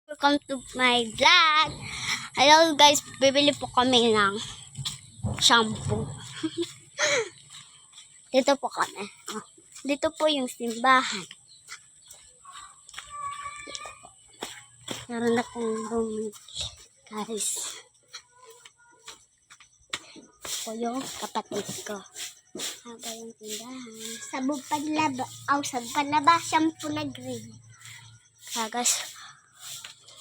Welcome to my vlog. Hello guys, bibili po kami ng shampoo. Dito po kami. Dito po yung simbahan. Meron akong room, guys. Ito yung kapatid ko. Haba yung tindahan. Sabog panlaba, shampoo na green. Kaya guys,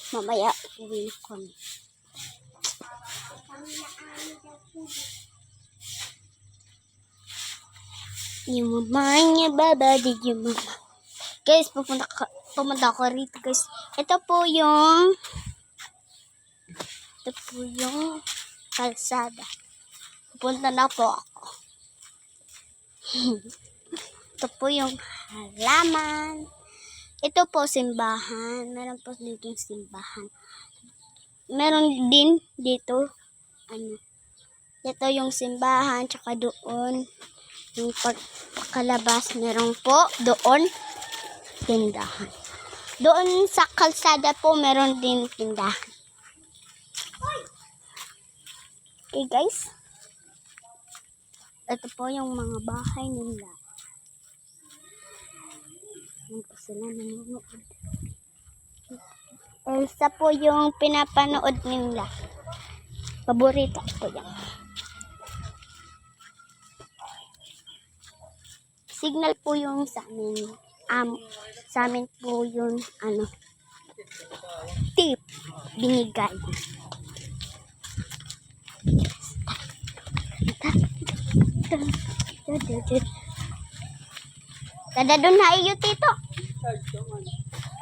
mamaya uwi ko. Yung mama niya, babadi yung mama. Guys, pumunta ako rito guys. Ito po yung kalsada. Pupunta na po ako. Ito po yung halaman. Ito po simbahan. Meron po dito yung simbahan. Meron din dito. Ito yung simbahan. Tsaka doon. Yung pagkalabas. Meron po doon tindahan. Doon sa kalsada po meron din tindahan. Okay guys. Ito po yung mga bahay nila. Yan po sila nanonood. Elsa po yung pinapanood nila. Paborito ko po yan. Signal po yung sa amin. Sa amin po yung tip binigay. Kada doon na iyo tito.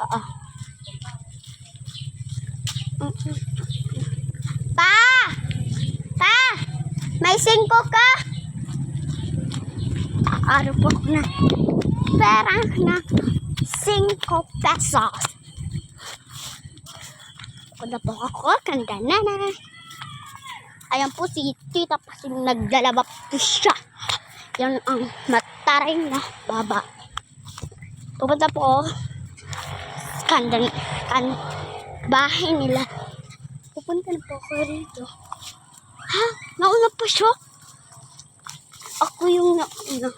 Oo. Pa! May 5 ka? Ano po na? Pera na 5 pesos. Kuna po ako, kanda na. Ayan po si tita kasi naglalabap po siya. Yan ang mataray na baba. Pupunta po bahay nila. Pupunta na po ako rito. Ha? Nauna pa siya? Ako yung nauna.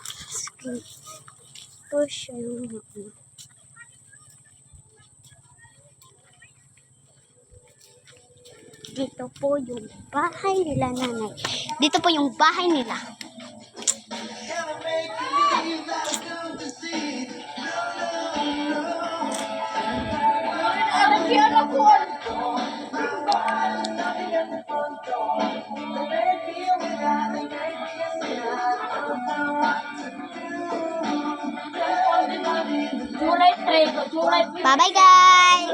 Ito siya yung nauna. Dito po yung bahay nila nanay. Dito po yung bahay nila. Bye bye guys.